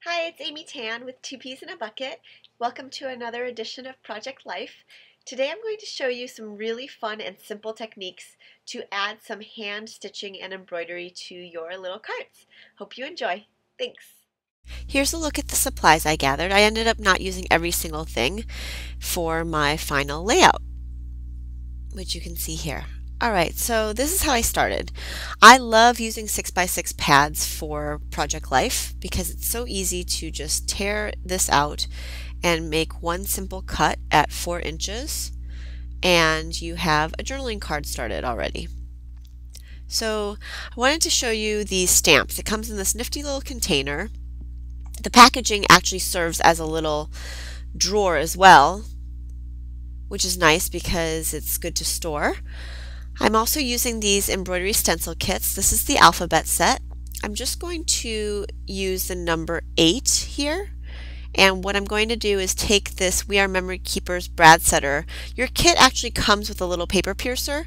Hi, it's Amy Tan with Two Peas in a Bucket. Welcome to another edition of Project Life. Today I'm going to show you some really fun and simple techniques to add some hand stitching and embroidery to your little cards. Hope you enjoy. Thanks. Here's a look at the supplies I gathered. I ended up not using every single thing for my final layout, which you can see here. Alright, so this is how I started. I love using 6x6 pads for Project Life because it's so easy to just tear this out and make one simple cut at 4 inches and you have a journaling card started already. So I wanted to show you these stamps. It comes in this nifty little container. The packaging actually serves as a little drawer as well, which is nice because it's good to store. I'm also using these embroidery stencil kits. This is the alphabet set. I'm just going to use the number 8 here. And what I'm going to do is take this We Are Memory Keepers brad setter. Your kit actually comes with a little paper piercer.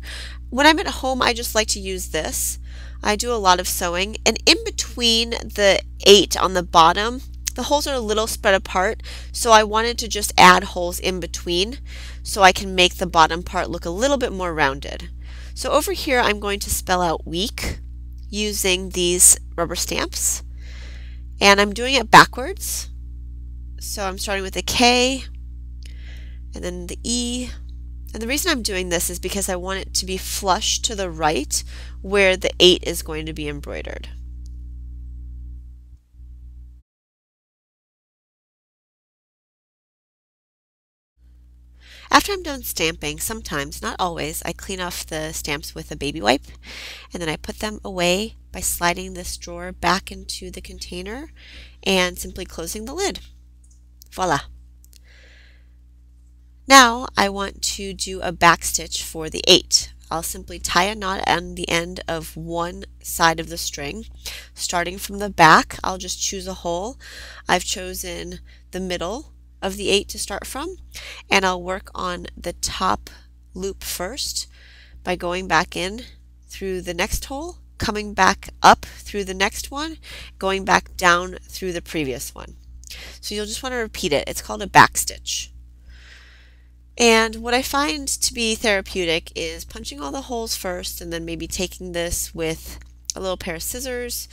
When I'm at home, I just like to use this. I do a lot of sewing, and in between the 8 on the bottom, the holes are a little spread apart, so I wanted to just add holes in between so I can make the bottom part look a little bit more rounded. So over here I'm going to spell out week using these rubber stamps, and I'm doing it backwards. So I'm starting with a K and then the E. And the reason I'm doing this is because I want it to be flush to the right where the 8 is going to be embroidered. After I'm done stamping, sometimes, not always, I clean off the stamps with a baby wipe and then I put them away by sliding this drawer back into the container and simply closing the lid. Voila! Now I want to do a back stitch for the 8. I'll simply tie a knot on the end of one side of the string. Starting from the back, I'll just choose a hole. I've chosen the middle of the 8 to start from, and I'll work on the top loop first by going back in through the next hole, coming back up through the next one, going back down through the previous one. So you'll just want to repeat it. It's called a back stitch. And what I find to be therapeutic is punching all the holes first and then maybe taking this with a little pair of scissors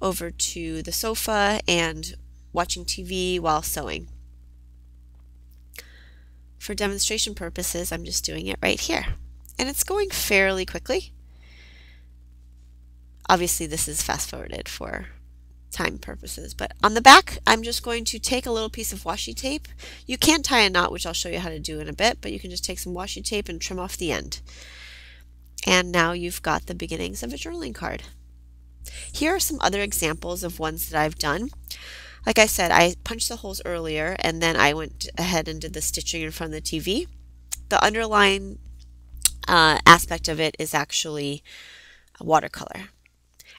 over to the sofa and watching TV while sewing. For demonstration purposes, I'm just doing it right here. And it's going fairly quickly. Obviously, this is fast forwarded for time purposes, but on the back, I'm just going to take a little piece of washi tape. You can tie a knot, which I'll show you how to do in a bit, but you can just take some washi tape and trim off the end. And now you've got the beginnings of a journaling card. Here are some other examples of ones that I've done. Like I said, I punched the holes earlier and then I went ahead and did the stitching in front of the TV. The underlying aspect of it is actually a watercolor.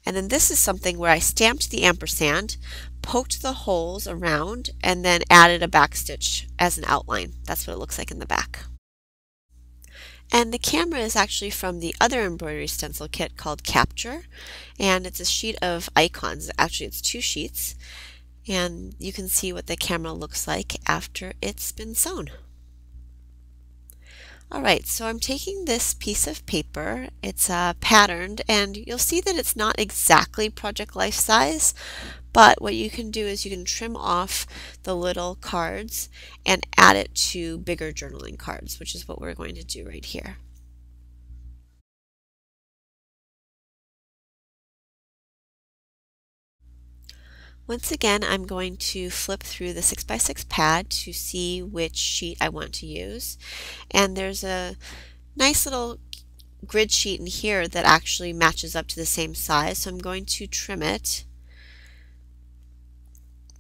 And then this is something where I stamped the ampersand, poked the holes around, and then added a back stitch as an outline. That's what it looks like in the back. And the camera is actually from the other embroidery stencil kit called Capture, and it's a sheet of icons. Actually, it's 2 sheets. And you can see what the camera looks like after it's been sewn. Alright, so I'm taking this piece of paper. It's patterned, and you'll see that it's not exactly Project Life size, but what you can do is you can trim off the little cards and add it to bigger journaling cards, which is what we're going to do right here. Once again, I'm going to flip through the 6x6 pad to see which sheet I want to use. And there's a nice little grid sheet in here that actually matches up to the same size. So I'm going to trim it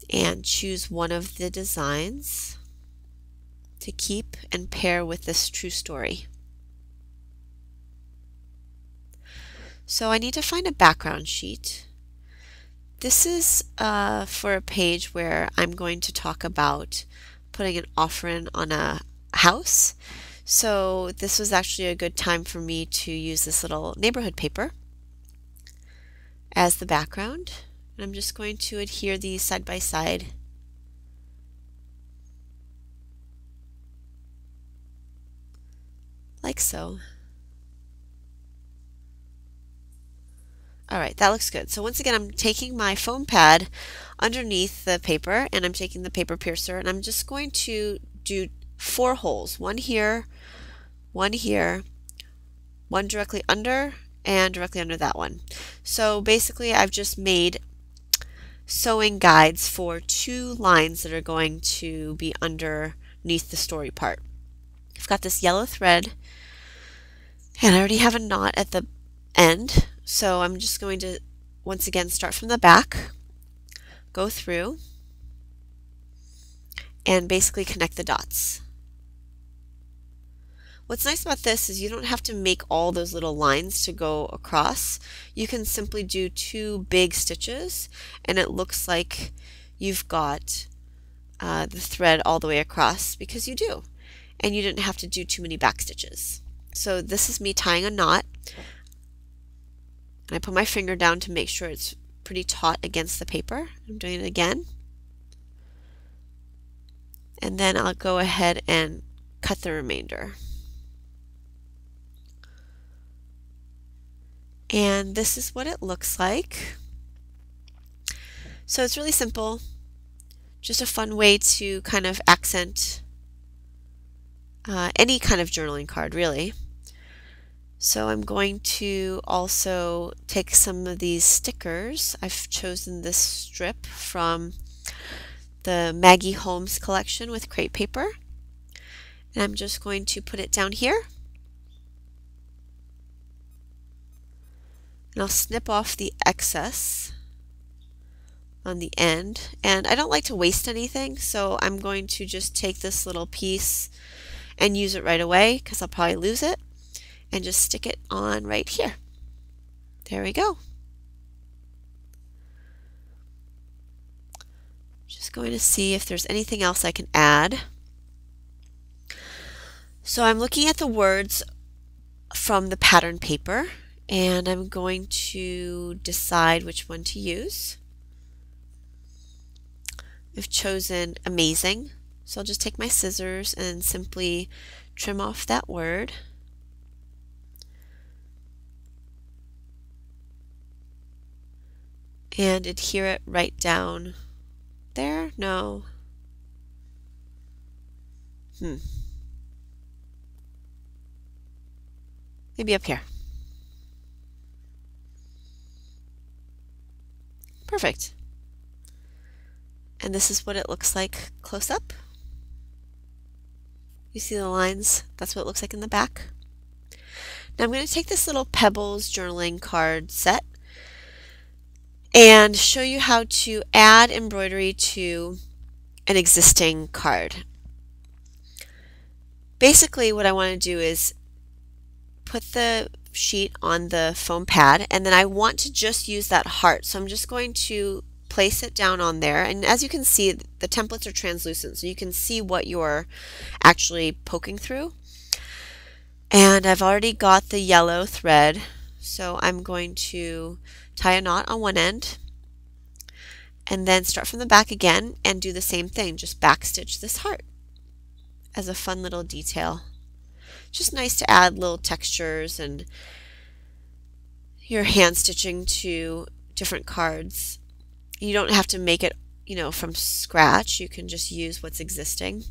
and choose one of the designs to keep and pair with this true story. So I need to find a background sheet. This is for a page where I'm going to talk about putting an offering on a house. So this was actually a good time for me to use this little neighborhood paper as the background. And I'm just going to adhere these side by side. Like so. Alright, that looks good. So once again, I'm taking my foam pad underneath the paper, and I'm taking the paper piercer, and I'm just going to do 4 holes. One here, one directly under, and directly under that one. So basically, I've just made sewing guides for 2 lines that are going to be underneath the story part. I've got this yellow thread, and I already have a knot at the end. So I'm just going to once again start from the back, go through, and basically connect the dots. What's nice about this is you don't have to make all those little lines to go across. You can simply do 2 big stitches, and it looks like you've got the thread all the way across, because you do. And you didn't have to do too many back stitches. So this is me tying a knot. And I put my finger down to make sure it's pretty taut against the paper. I'm doing it again. And then I'll go ahead and cut the remainder. And this is what it looks like. So it's really simple. Just a fun way to kind of accent any kind of journaling card, really. So I'm going to also take some of these stickers. I've chosen this strip from the Maggie Holmes collection with crepe paper. And I'm just going to put it down here. And I'll snip off the excess on the end. And I don't like to waste anything, so I'm going to just take this little piece and use it right away, because I'll probably lose it. And just stick it on right here. There we go. Just going to see if there's anything else I can add. So I'm looking at the words from the pattern paper, and I'm going to decide which one to use. I've chosen amazing, so I'll just take my scissors and simply trim off that word. And adhere it right down there. No. Maybe up here. Perfect. And this is what it looks like close up. You see the lines? That's what it looks like in the back. Now I'm going to take this little Pebbles journaling card set and show you how to add embroidery to an existing card. Basically, what I want to do is put the sheet on the foam pad, and then I want to just use that heart. So I'm just going to place it down on there, and as you can see, the templates are translucent, so you can see what you're actually poking through. And I've already got the yellow thread, so I'm going to tie a knot on one end, and then start from the back again and do the same thing. Just backstitch this heart as a fun little detail. Just nice to add little textures and your hand stitching to different cards. You don't have to make it, from scratch. You can just use what's existing.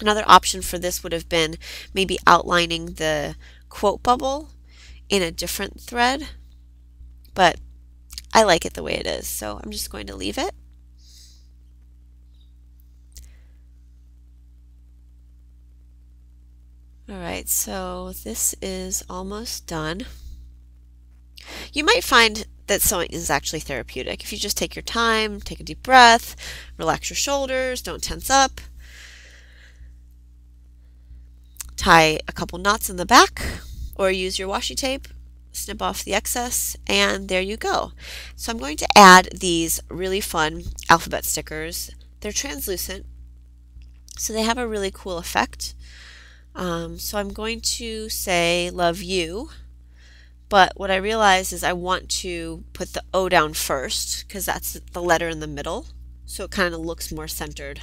Another option for this would have been maybe outlining the quote bubble in a different thread, but I like it the way it is, so I'm just going to leave it. Alright, so this is almost done. You might find that sewing is actually therapeutic. If you just take your time, take a deep breath, relax your shoulders, don't tense up, tie a couple knots in the back, or use your washi tape, snip off the excess, and there you go. So I'm going to add these really fun alphabet stickers. They're translucent, so they have a really cool effect. So I'm going to say love you But what I realized is I want to put the O down first because that's the letter in the middle, so it kind of looks more centered.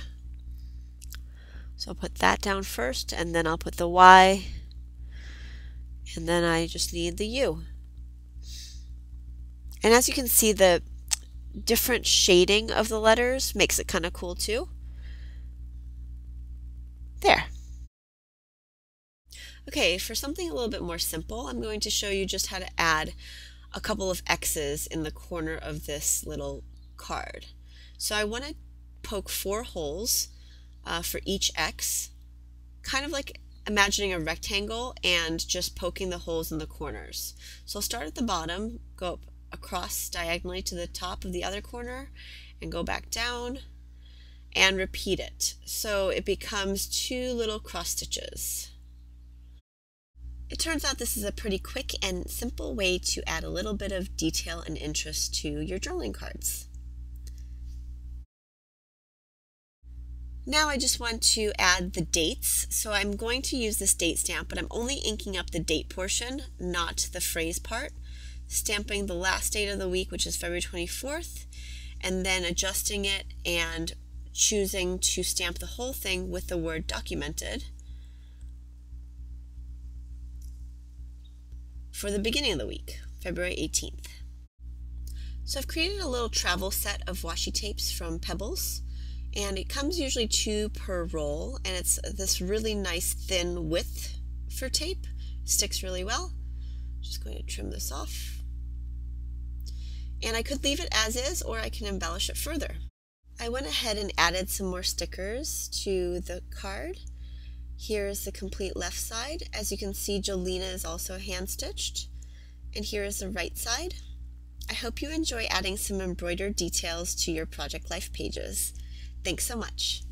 So I'll put that down first, and then I'll put the Y, and then I just need the U. And as you can see, the different shading of the letters makes it kind of cool too. There. Okay, for something a little bit more simple, I'm going to show you just how to add a couple of X's in the corner of this little card. So I want to poke 4 holes for each X, kind of like imagining a rectangle and just poking the holes in the corners. So I'll start at the bottom, go up across diagonally to the top of the other corner, and go back down and repeat it. So it becomes 2 little cross stitches. It turns out this is a pretty quick and simple way to add a little bit of detail and interest to your journaling cards. Now I just want to add the dates, so I'm going to use this date stamp, but I'm only inking up the date portion, not the phrase part, stamping the last date of the week, which is February 24th, and then adjusting it and choosing to stamp the whole thing with the word documented for the beginning of the week, February 18th. So I've created a little travel set of washi tapes from Pebbles, and it comes usually 2 per roll, and it's this really nice thin width for tape. Sticks really well. Just going to trim this off. And I could leave it as is, or I can embellish it further. I went ahead and added some more stickers to the card. Here is the complete left side. As you can see, Jolena is also hand stitched. And here is the right side. I hope you enjoy adding some embroidered details to your Project Life pages. Thanks so much.